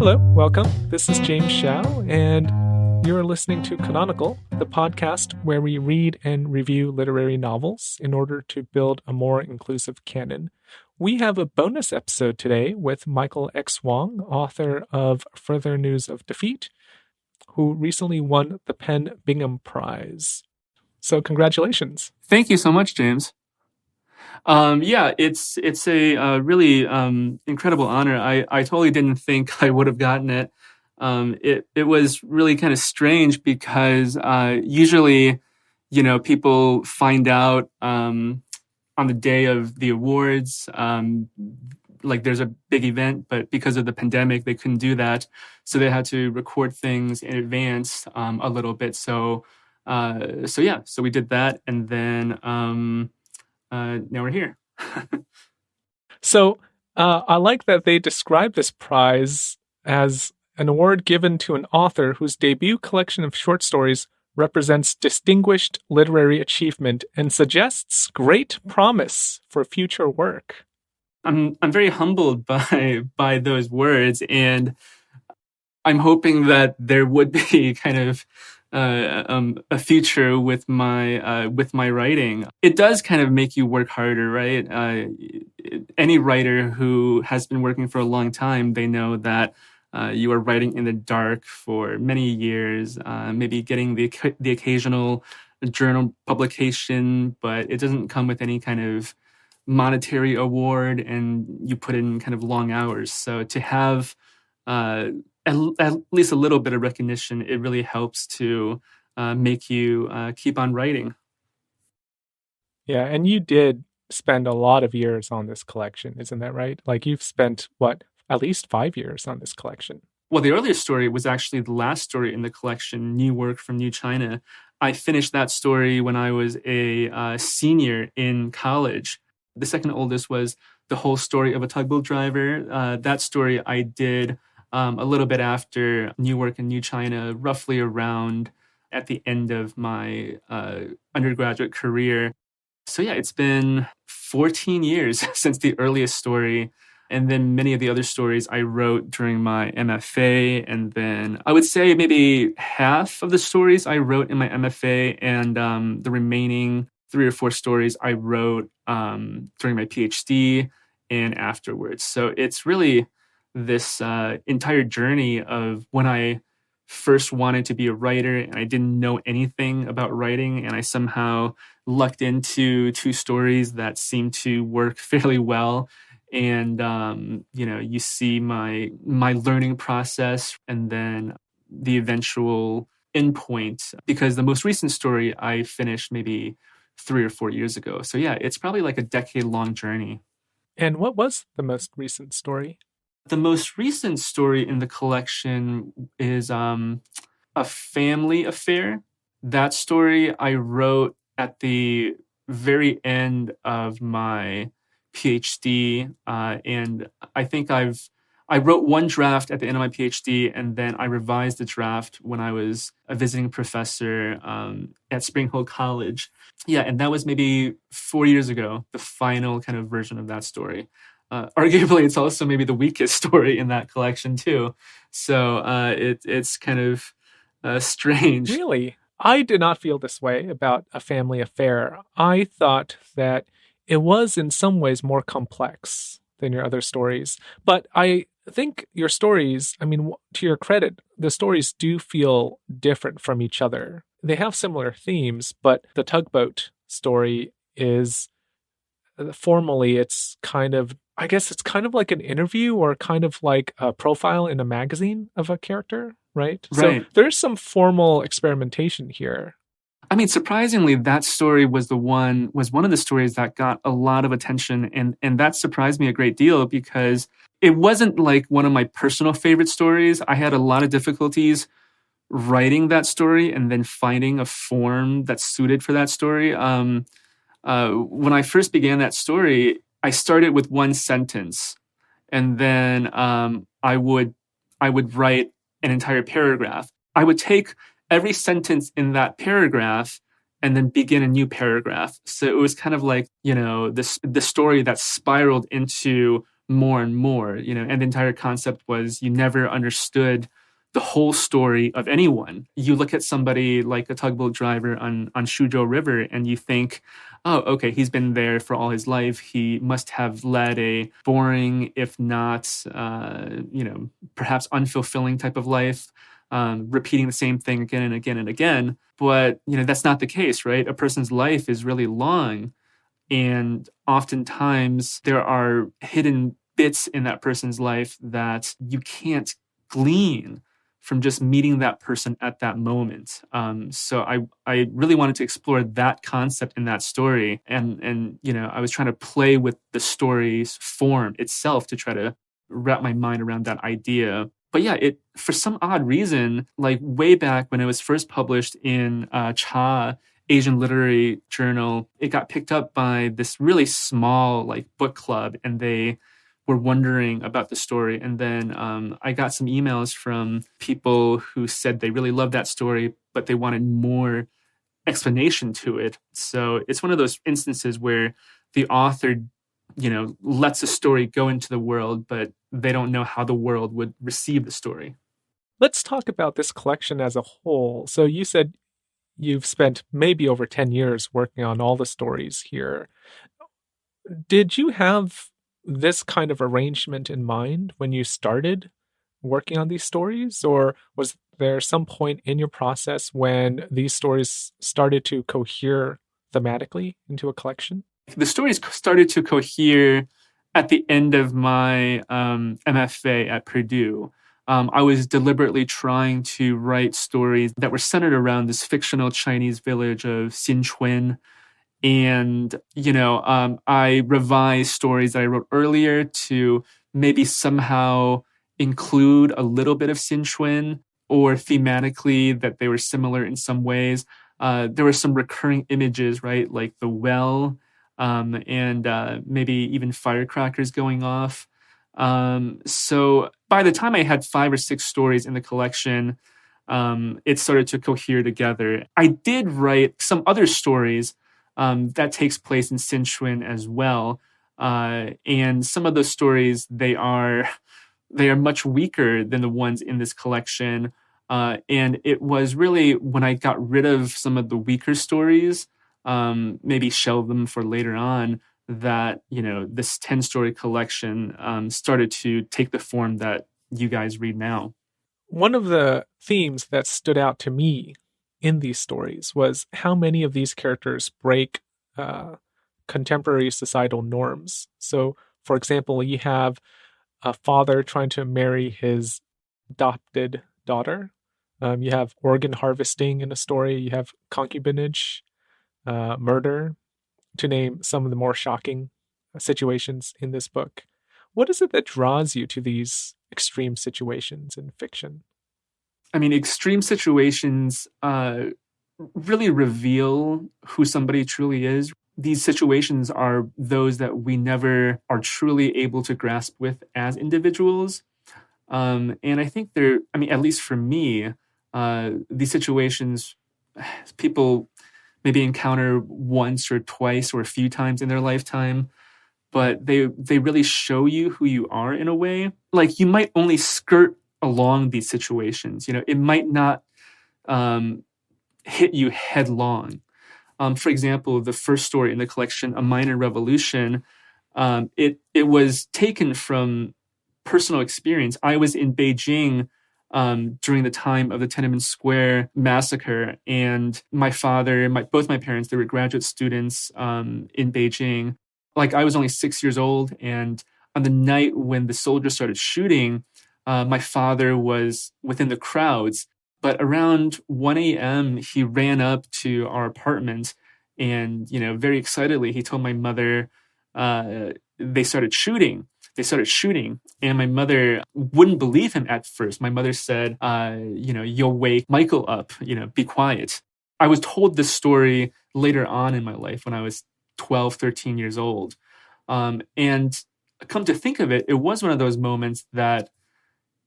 Hello, welcome. This is James Shao, and you're listening to Canonical, the podcast where we read and review literary novels in order to build a more inclusive canon. We have a bonus episode today with Michael X. Wang, author of Further News of Defeat, who recently won the PEN Bingham Prize. So congratulations. Thank you so much, James. It's a really incredible honor. I totally didn't think I would have gotten it. It was really kind of strange because usually, people find out on the day of the awards, like there's a big event, but because of the pandemic, they couldn't do that. So they had to record things in advance a little bit. So we did that, and then now we're here. So I like that they describe this prize as an award given to an author whose debut collection of short stories represents distinguished literary achievement and suggests great promise for future work. I'm very humbled by those words, and I'm hoping that there would be kind of a future with my writing. It does kind of make you work harder, right? Any writer who has been working for a long time, they know that you are writing in the dark for many years, maybe getting the occasional journal publication, but it doesn't come with any kind of monetary award, and you put in kind of long hours. So to have at least a little bit of recognition, it really helps to make you keep on writing. Yeah, and you did spend a lot of years on this collection, isn't that right? Like you've spent, at least 5 years on this collection. Well, the earliest story was actually the last story in the collection, New Work from New China. I finished that story when I was a senior in college. The second oldest was The Whole Story of a Tugboat Driver. That story I did a little bit after New Work in New China, roughly around at the end of my undergraduate career. So yeah, it's been 14 years since the earliest story. And then many of the other stories I wrote during my MFA. And then I would say maybe half of the stories I wrote in my MFA, and the remaining 3 or 4 stories I wrote during my PhD and afterwards. So it's really this entire journey of when I first wanted to be a writer and I didn't know anything about writing, and I somehow lucked into 2 stories that seemed to work fairly well. And you see my learning process, and then the eventual endpoint, because the most recent story I finished maybe 3 or 4 years ago. So yeah, it's probably like a decade-long journey. And what was the most recent story? The most recent story in the collection is A Family Affair. That story I wrote at the very end of my PhD, and I think I wrote one draft at the end of my PhD, and then I revised the draft when I was a visiting professor at Spring Hill College. Yeah, and that was maybe 4 years ago, the final kind of version of that story. Arguably, it's also maybe the weakest story in that collection too. So it's kind of strange. Really? I did not feel this way about A Family Affair. I thought that it was in some ways more complex than your other stories. But I think your stories, to your credit, the stories do feel different from each other. They have similar themes, but the tugboat story is formally, it's kind of like an interview or kind of like a profile in a magazine of a character, right? Right. So there's some formal experimentation here. Surprisingly, that story was one of the stories that got a lot of attention, and that surprised me a great deal because it wasn't like one of my personal favorite stories. I had a lot of difficulties writing that story and then finding a form that's suited for that story. When I first began that story, I started with one sentence, and then I would write an entire paragraph. I would take every sentence in that paragraph and then begin a new paragraph. So it was kind of like, the story that spiraled into more and more, and the entire concept was you never understood the whole story of anyone. You look at somebody like a tugboat driver on Suzhou River and you think, oh, okay, he's been there for all his life. He must have led a boring, if not, perhaps unfulfilling type of life, repeating the same thing again and again and again. But, that's not the case, right? A person's life is really long. And oftentimes there are hidden bits in that person's life that you can't glean from just meeting that person at that moment. So I really wanted to explore that concept in that story. And I was trying to play with the story's form itself to try to wrap my mind around that idea. But yeah, it for some odd reason, like way back when it was first published in Cha, Asian Literary Journal, it got picked up by this really small like book club, and they were wondering about the story. And then I got some emails from people who said they really loved that story, but they wanted more explanation to it. So it's one of those instances where the author, lets a story go into the world, but they don't know how the world would receive the story. Let's talk about this collection as a whole. So you said you've spent maybe over 10 years working on all the stories here. Did you have this kind of arrangement in mind when you started working on these stories? Or was there some point in your process when these stories started to cohere thematically into a collection? The stories started to cohere at the end of my MFA at Purdue. I was deliberately trying to write stories that were centered around this fictional Chinese village of Xinchuan. And, I revised stories that I wrote earlier to maybe somehow include a little bit of Xinchuan, or thematically that they were similar in some ways. There were some recurring images, right? Like the well, and maybe even firecrackers going off. So by the time I had 5 or 6 stories in the collection, it started to cohere together. I did write some other stories that takes place in Xinchuan as well. And some of those stories, they are much weaker than the ones in this collection. And it was really when I got rid of some of the weaker stories, maybe shelve them for later on, that, this 10-story collection started to take the form that you guys read now. One of the themes that stood out to me in these stories was how many of these characters break contemporary societal norms. So, for example, you have a father trying to marry his adopted daughter. You have organ harvesting in a story. You have concubinage, murder, to name some of the more shocking situations in this book. What is it that draws you to these extreme situations in fiction? I mean, extreme situations really reveal who somebody truly is. These situations are those that we never are truly able to grasp with as individuals. And I think at least for me, these situations people maybe encounter once or twice or a few times in their lifetime, but they really show you who you are in a way. Like, you might only skirt along these situations. It might not hit you headlong. For example, the first story in the collection, A Minor Revolution, it was taken from personal experience. I was in Beijing during the time of the Tiananmen Square massacre, and my father, both my parents, they were graduate students in Beijing. Like, I was only 6 years old, and on the night when the soldiers started shooting, my father was within the crowds. But around 1 a.m., he ran up to our apartment and, very excitedly, he told my mother they started shooting. And my mother wouldn't believe him at first. My mother said, you'll wake Michael up, be quiet. I was told this story later on in my life when I was 12, 13 years old. And come to think of it, it was one of those moments that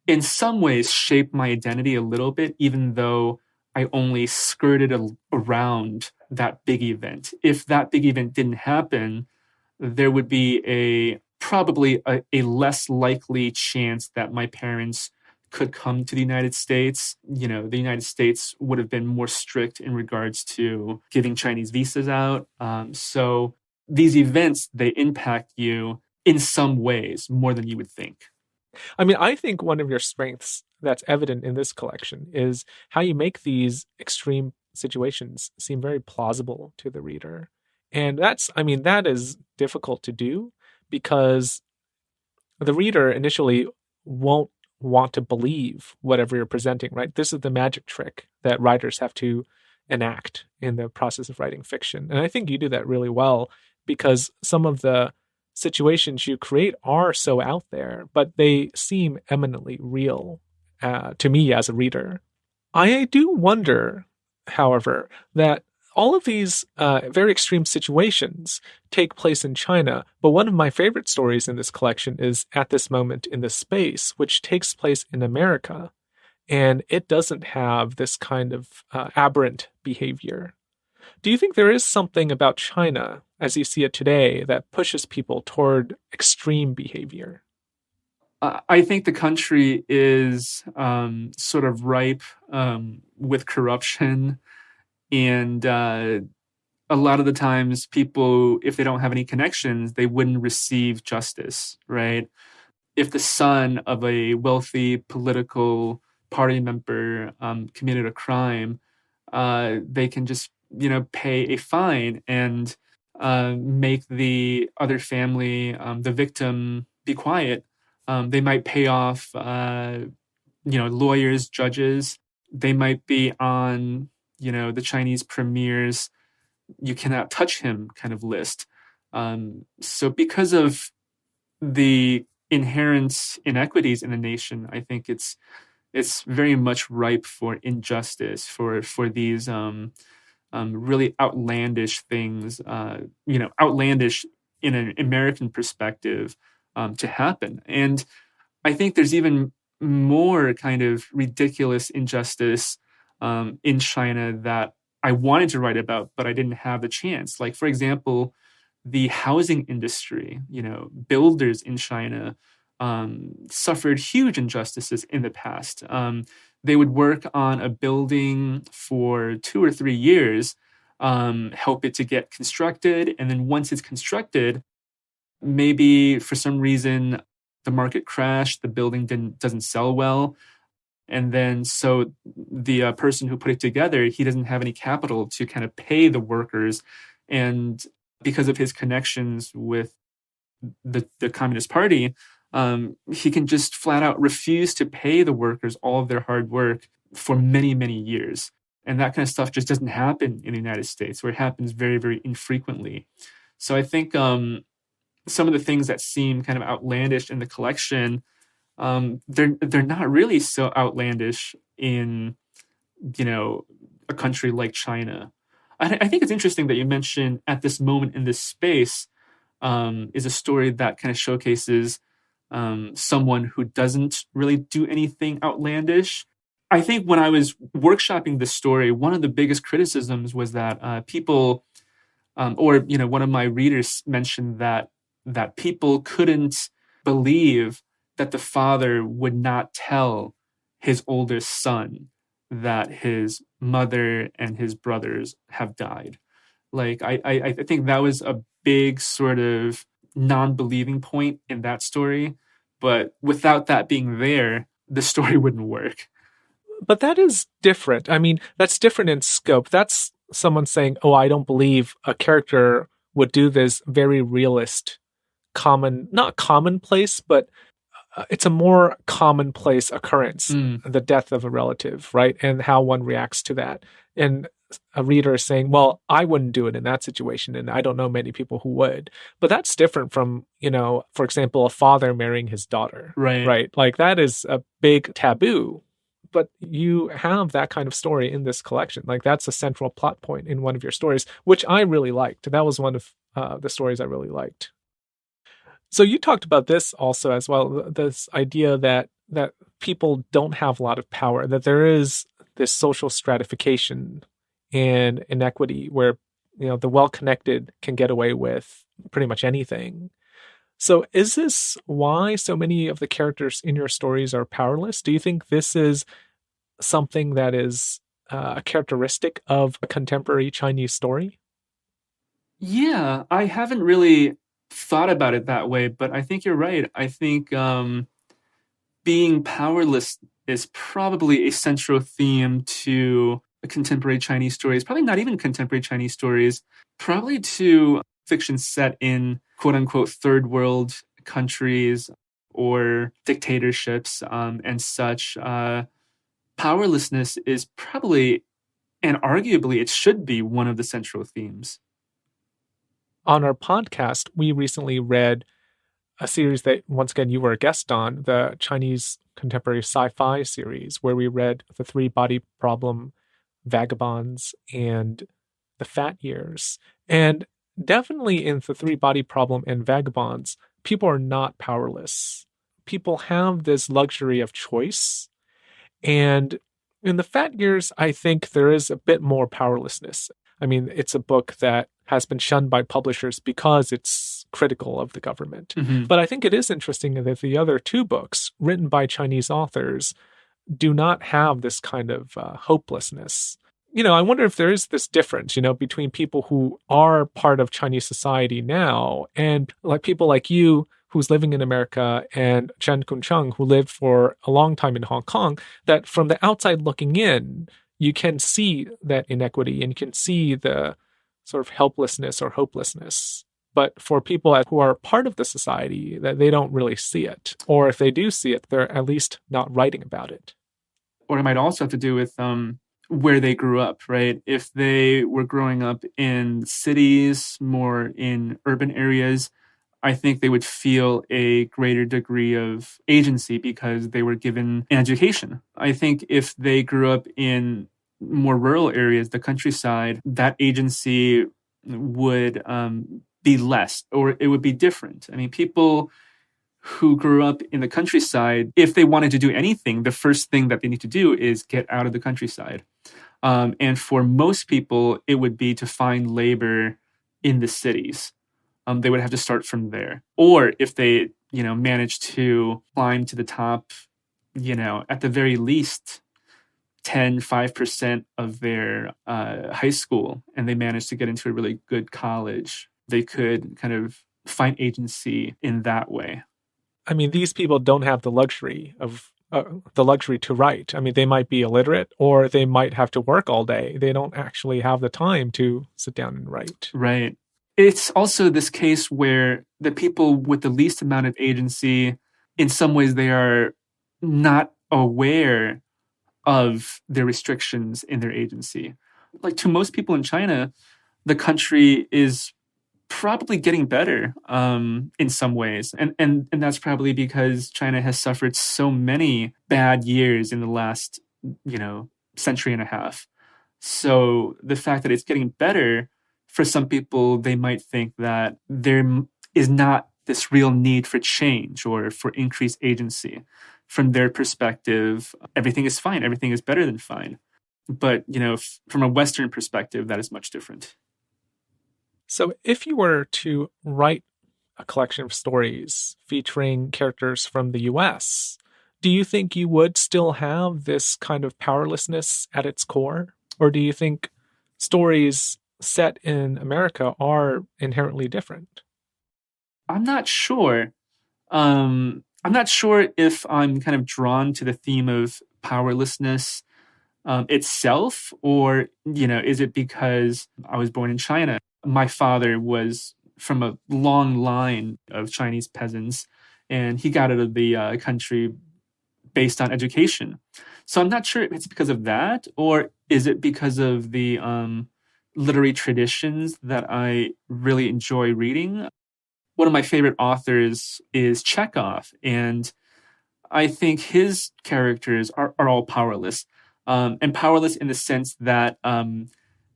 in some ways shaped my identity a little bit, even though I only skirted around that big event. If that big event didn't happen, there would be a probably a less likely chance that my parents could come to the United States. The United States would have been more strict in regards to giving Chinese visas out. So these events, they impact you in some ways more than you would think. I mean, I think one of your strengths that's evident in this collection is how you make these extreme situations seem very plausible to the reader. And I mean, that is difficult to do because the reader initially won't want to believe whatever you're presenting, right? This is the magic trick that writers have to enact in the process of writing fiction. And I think you do that really well because some of the situations you create are so out there, but they seem eminently real to me as a reader. I do wonder, however, that all of these very extreme situations take place in China, but one of my favorite stories in this collection is At This Moment in This Space, which takes place in America, and it doesn't have this kind of aberrant behavior. Do you think there is something about China, as you see it today, that pushes people toward extreme behavior? I think the country is sort of ripe with corruption. And a lot of the times, people, if they don't have any connections, they wouldn't receive justice, right? If the son of a wealthy political party member committed a crime, they can just, pay a fine and make the other family, the victim, be quiet. They might pay off, lawyers, judges. They might be on, the Chinese premier's "you cannot touch him" kind of list. So because of the inherent inequities in the nation, I think it's very much ripe for injustice, for these really outlandish things, outlandish in an American perspective, to happen. And I think there's even more kind of ridiculous injustice in China that I wanted to write about, but I didn't have the chance. Like, for example, the housing industry, builders in China suffered huge injustices in the past. They would work on a building for 2 or 3 years, help it to get constructed. And then once it's constructed, maybe for some reason the market crashed, the building doesn't sell well. And then so the person who put it together, he doesn't have any capital to kind of pay the workers. And because of his connections with the Communist Party, he can just flat out refuse to pay the workers all of their hard work for many, many years. And that kind of stuff just doesn't happen in the United States, where it happens very, very infrequently. So I think some of the things that seem kind of outlandish in the collection, they're not really so outlandish in a country like China. I think it's interesting that you mentioned At This Moment in This Space is a story that kind of showcases someone who doesn't really do anything outlandish. I think when I was workshopping this story, one of the biggest criticisms was that people, one of my readers mentioned that people couldn't believe that the father would not tell his oldest son that his mother and his brothers have died. Like, I think that was a big sort of non-believing point in that story. But without that being there, the story wouldn't work. But that is different. I mean, that's different in scope. That's someone saying, "Oh, I don't believe a character would do this very realist, not commonplace, but it's a more commonplace occurrence, the death of a relative, right? And how one reacts to that." And a reader is saying, "Well, I wouldn't do it in that situation, and I don't know many people who would." But that's different from, for example, a father marrying his daughter, Right. right? Like, that is a big taboo. But you have that kind of story in this collection. Like, that's a central plot point in one of your stories, which I really liked. That was one of the stories I really liked. So you talked about this also as well, this idea that people don't have a lot of power, that there is this social stratification and inequity where the well-connected can get away with pretty much anything. So, is this why so many of the characters in your stories are powerless? Do you think this is something that is a characteristic of a contemporary Chinese story? Yeah, I haven't really thought about it that way, but I think you're right. I think being powerless is probably a central theme to contemporary Chinese stories, probably not even contemporary Chinese stories, probably to fiction set in quote unquote third world countries or dictatorships and such. Powerlessness is probably, and arguably it should be, one of the central themes. On our podcast, we recently read a series that, once again, you were a guest on, the Chinese contemporary sci fi series, where we read The Three Body Problem, Vagabonds, and The Fat Years. And definitely in The Three Body Problem and Vagabonds, people are not powerless. People have this luxury of choice. And in The Fat Years, I think there is a bit more powerlessness. I mean, it's a book that has been shunned by publishers because it's critical of the government. Mm-hmm. But I think it is interesting that the other two books, written by Chinese authors, do not have this kind of hopelessness. I wonder if there is this difference, between people who are part of Chinese society now and like people like you who's living in America and Chen Kuncheng who lived for a long time in Hong Kong, that from the outside looking in, you can see that inequity and you can see the sort of helplessness or hopelessness. But for people who are part of the society, that they don't really see it. Or if they do see it, they're at least not writing about it. Or it might also have to do with where they grew up, right? If they were growing up in cities, more in urban areas, I think they would feel a greater degree of agency because they were given an education. I think if they grew up in more rural areas, the countryside, that agency would be less, or it would be different. I mean, people who grew up in the countryside, if they wanted to do anything, the first thing that they need to do is get out of the countryside. And for most people, it would be to find labor in the cities. They would have to start from there. Or if they, manage to climb to the top, at the very least, 5% of their high school, and they manage to get into a really good college, they could kind of find agency in that way. I mean, these people don't have the luxury to write. I mean, they might be illiterate or they might have to work all day. They don't actually have the time to sit down and write. Right. It's also this case where the people with the least amount of agency, in some ways, they are not aware of the restrictions in their agency. Like to most people in China, the country is probably getting better in some ways. And that's probably because China has suffered so many bad years in the last, century and a half. So the fact that it's getting better, for some people, they might think that there is not this real need for change or for increased agency. From their perspective, everything is fine. Everything is better than fine. But, from a Western perspective, that is much different. So if you were to write a collection of stories featuring characters from the US, do you think you would still have this kind of powerlessness at its core? Or do you think stories set in America are inherently different? I'm not sure. I'm not sure if I'm kind of drawn to the theme of powerlessness itself, or, is it because I was born in China? My father was from a long line of Chinese peasants, and he got out of the country based on education. So I'm not sure if it's because of that, or is it because of the literary traditions that I really enjoy reading. One of my favorite authors is Chekhov, and I think his characters are all powerless, and powerless in the sense that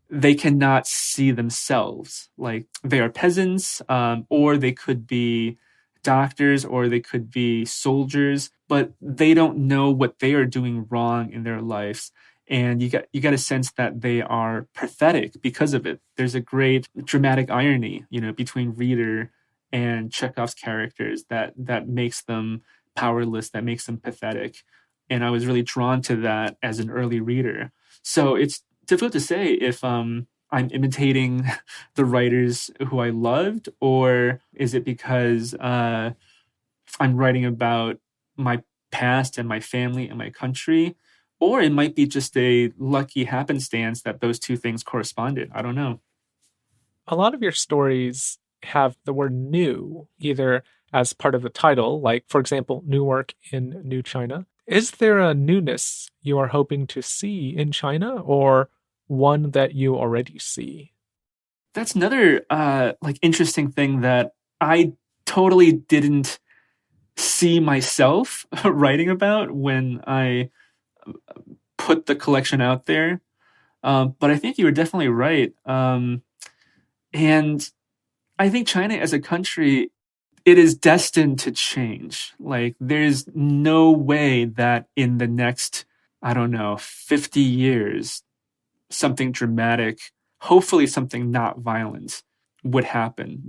they cannot see themselves. Like they are peasants, or they could be doctors, or they could be soldiers, but they don't know what they are doing wrong in their lives. And you get a sense that they are pathetic because of it. There's a great dramatic irony, between reader and Chekhov's characters that makes them powerless, that makes them pathetic. And I was really drawn to that as an early reader. So it's difficult to say if I'm imitating the writers who I loved, or is it because I'm writing about my past and my family and my country, or it might be just a lucky happenstance that those two things corresponded. I don't know. A lot of your stories have the word new either as part of the title, like, for example, Newark in New China. Is there a newness you are hoping to see in China or one that you already see? That's another like interesting thing that I totally didn't see myself writing about when I put the collection out there. But I think you were definitely right. And I think China as a country, it is destined to change. Like, there's no way that in the next, I don't know, 50 years, something dramatic, hopefully something not violent, would happen.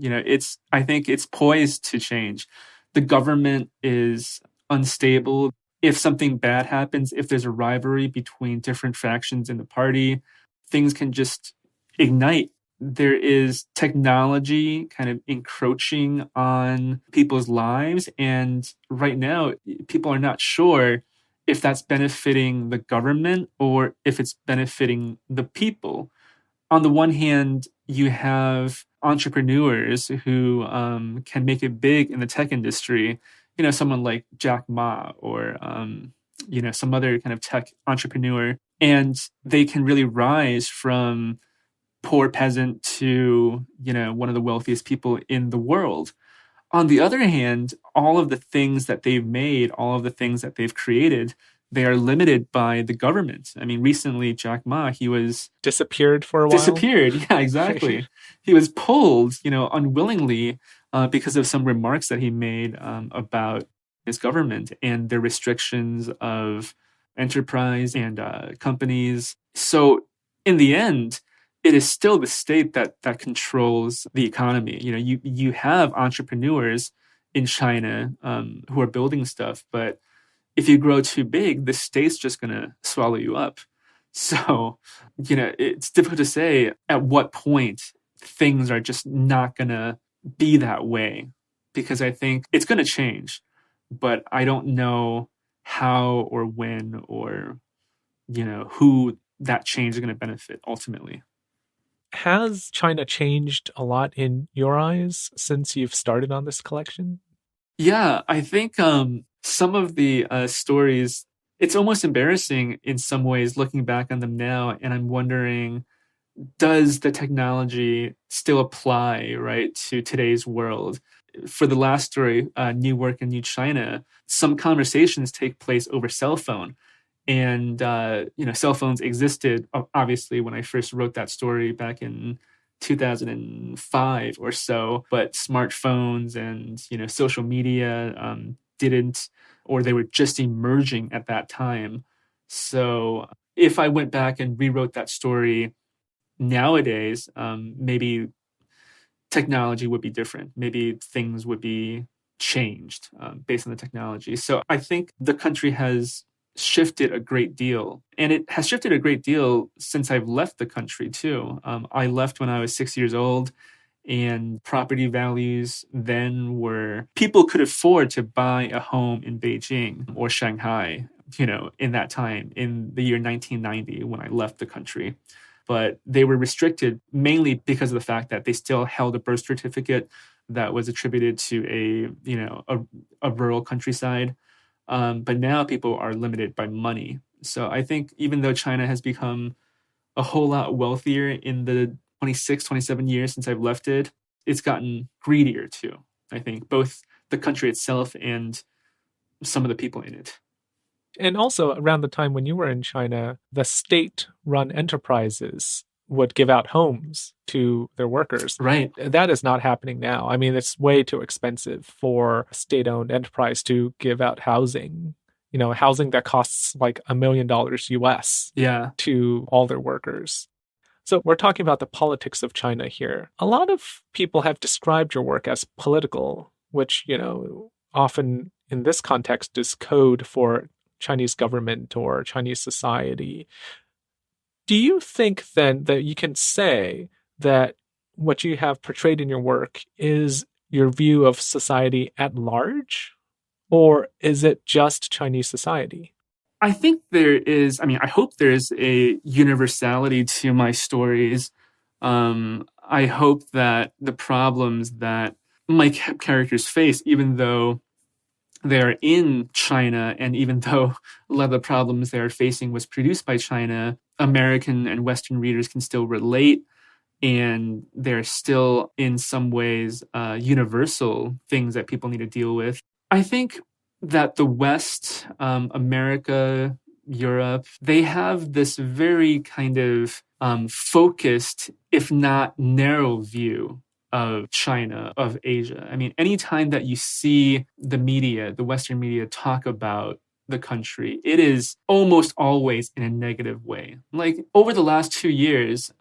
I think it's poised to change. The government is unstable. If something bad happens, if there's a rivalry between different factions in the party, things can just ignite. There is technology kind of encroaching on people's lives. And right now, people are not sure if that's benefiting the government or if it's benefiting the people. On the one hand, you have entrepreneurs who can make it big in the tech industry. Someone like Jack Ma or some other kind of tech entrepreneur, and they can really rise from poor peasant to one of the wealthiest people in the world. On the other hand, all of the things that they've made, all of the things that they've created, they are limited by the government. I mean, recently, Jack Ma, he was Disappeared for a while? disappeared. Yeah, exactly. He was pulled, unwillingly, because of some remarks that he made about his government and their restrictions of enterprise and companies. So, in the end, it is still the state that controls the economy. You have entrepreneurs in China who are building stuff, but if you grow too big, the state's just going to swallow you up. So, it's difficult to say at what point things are just not going to be that way, because I think it's going to change, but I don't know how or when or, who that change is going to benefit ultimately. Has China changed a lot in your eyes since you've started on this collection? Yeah, I think some of the stories, it's almost embarrassing in some ways looking back on them now, and I'm wondering, does the technology still apply, right, to today's world? For the last story, New Work in New China, some conversations take place over cell phone. And, cell phones existed, obviously, when I first wrote that story back in 2005 or so, but smartphones and, social media didn't, or they were just emerging at that time. So if I went back and rewrote that story nowadays, maybe technology would be different. Maybe things would be changed based on the technology. So I think the country has shifted a great deal. And it has shifted a great deal since I've left the country, too. I left when I was 6 years old, and property values then were, people could afford to buy a home in Beijing or Shanghai, in that time, in the year 1990 when I left the country. But they were restricted mainly because of the fact that they still held a birth certificate that was attributed to a rural countryside. But now people are limited by money. So I think even though China has become a whole lot wealthier in the 26, 27 years since I've left it, it's gotten greedier too. I think both the country itself and some of the people in it. And also, around the time when you were in China, the state run enterprises would give out homes to their workers. Right. That is not happening now. I mean, it's way too expensive for a state owned enterprise to give out housing, housing that costs like $1 million US Yeah. to all their workers. So we're talking about the politics of China here. A lot of people have described your work as political, which, often in this context is code for Chinese government or Chinese society. Do you think then that you can say that what you have portrayed in your work is your view of society at large, or is it just Chinese society? I think there is, I mean, I hope there's a universality to my stories. I hope that the problems that my characters face, even though they're in China, and even though a lot of the problems they're facing was produced by China, American and Western readers can still relate, and they're still, in some ways, universal things that people need to deal with. I think that the West, America, Europe, they have this very kind of focused, if not narrow, view of China, of Asia. I mean, anytime that you see the media, the Western media, talk about the country, it is almost always in a negative way. Like over the last 2 years,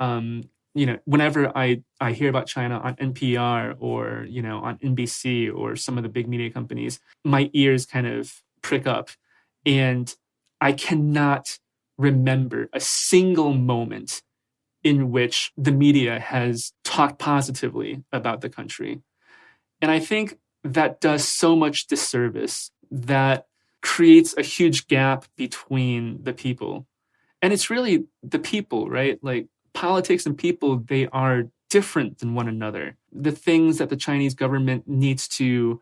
whenever I hear about China on NPR or, on NBC or some of the big media companies, my ears kind of prick up. And I cannot remember a single moment in which the media has talked positively about the country. And I think that does so much disservice, that creates a huge gap between the people. And it's really the people, right? Like politics and people, they are different than one another. The things that the Chinese government needs to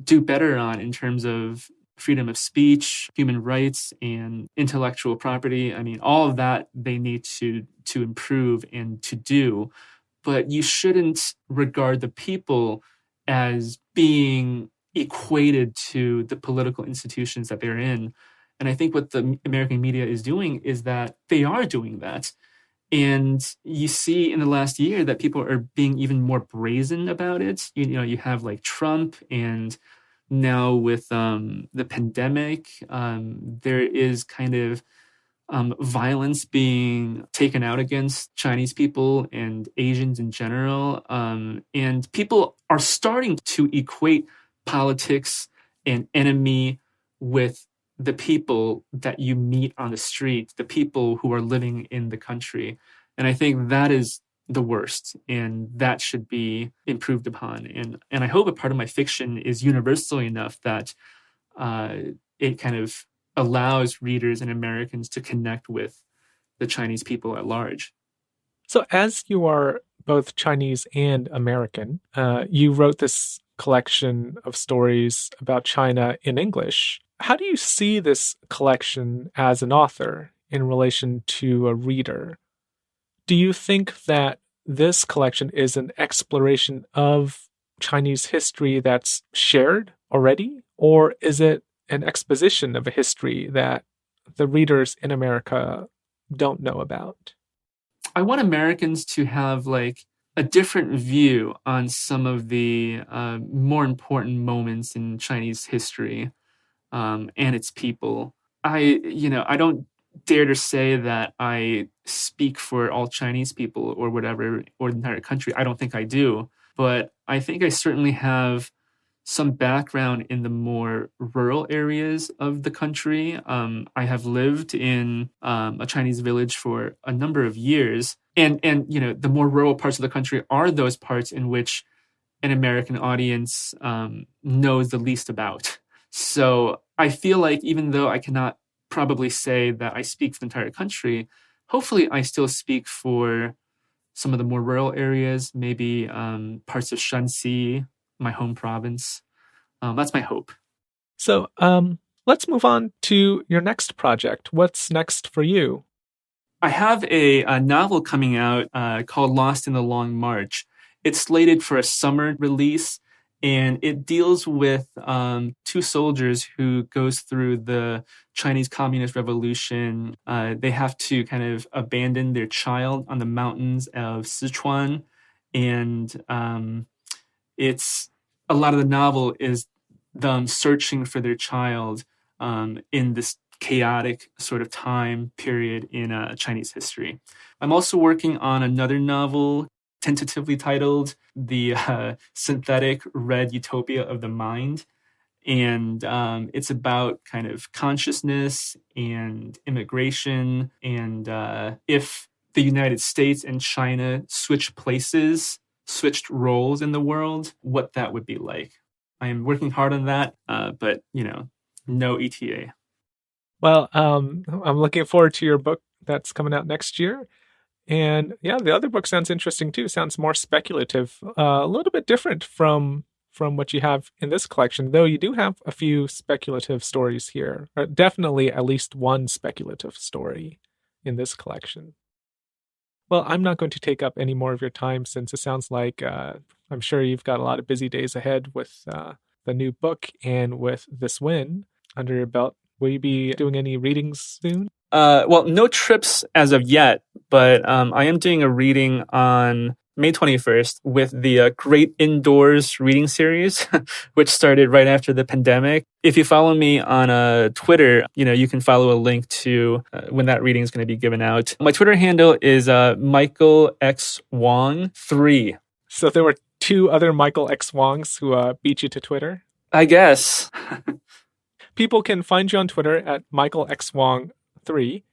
do better on in terms of freedom of speech, human rights, and intellectual property. I mean, all of that they need to improve and to do. But you shouldn't regard the people as being equated to the political institutions that they're in. And I think what the American media is doing is that they are doing that. And you see in the last year that people are being even more brazen about it. You have like Trump, and now with the pandemic, there is kind of violence being taken out against Chinese people and Asians in general. And people are starting to equate politics and enemy with the people that you meet on the street, the people who are living in the country. And I think that is the worst, and that should be improved upon. And I hope a part of my fiction is universal enough that it kind of allows readers and Americans to connect with the Chinese people at large. So, as you are both Chinese and American, you wrote this collection of stories about China in English. How do you see this collection as an author in relation to a reader? Do you think that this collection is an exploration of Chinese history that's shared already, or is it an exposition of a history that the readers in America don't know about? I want Americans to have like a different view on some of the more important moments in Chinese history, and its people. I don't dare to say that I speak for all Chinese people or whatever, or the entire country. I don't think I do, but I think I certainly have some background in the more rural areas of the country. I have lived in a Chinese village for a number of years, and the more rural parts of the country are those parts in which an American audience knows the least about. So I feel like even though I cannot probably say that I speak for the entire country, hopefully I still speak for some of the more rural areas, maybe parts of Shanxi, my home province. That's my hope. So, let's move on to your next project. What's next for you? I have a novel coming out called Lost in the Long March. It's slated for a summer release, and it deals with two soldiers who goes through the Chinese Communist Revolution. They have to kind of abandon their child on the mountains of Sichuan, and it's a lot of the novel is them searching for their child in this chaotic sort of time period in Chinese history. I'm also working on another novel tentatively titled The Synthetic Red Utopia of the Mind. And it's about kind of consciousness and immigration, and if the United States and China switched places, switched roles in the world, what that would be like. I am working hard on that, but no ETA. Well, I'm looking forward to your book that's coming out next year. And yeah, the other book sounds interesting too. Sounds more speculative, a little bit different from what you have in this collection, though you do have a few speculative stories here. Or definitely at least one speculative story in this collection. Well, I'm not going to take up any more of your time since it sounds like I'm sure you've got a lot of busy days ahead with the new book and with this win under your belt. Will you be doing any readings soon? Well, no trips as of yet, but I am doing a reading on May 21st with the Great Indoors reading series, which started right after the pandemic. If you follow me on Twitter, you can follow a link to when that reading is going to be given out. My Twitter handle is Michael X Wang 3. So there were 2 other Michael X Wongs who beat you to Twitter? I guess. People can find you on Twitter at Michael X Wong 3.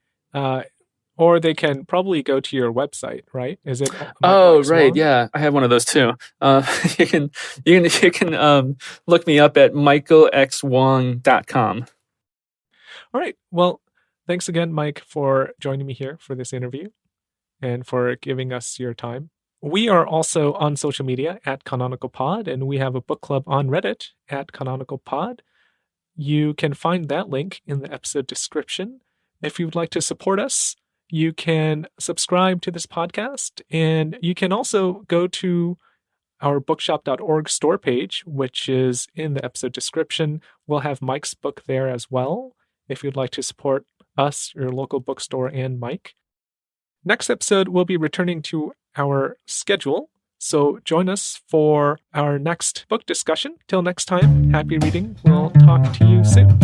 Or they can probably go to your website, right? Is it? Oh, right. Yeah, I have one of those too. You can look me up at michaelxwong.com. All right. Well, thanks again, Mike, for joining me here for this interview and for giving us your time. We are also on social media at Canonical Pod, and we have a book club on Reddit at Canonical Pod. You can find that link in the episode description. If you would like to support us, you can subscribe to this podcast, and you can also go to our bookshop.org store page, which is in the episode description. We'll have Mike's book there as well, if you'd like to support us, your local bookstore, and Mike. Next episode, we'll be returning to our schedule, so join us for our next book discussion. Till next time, happy reading. We'll talk to you soon.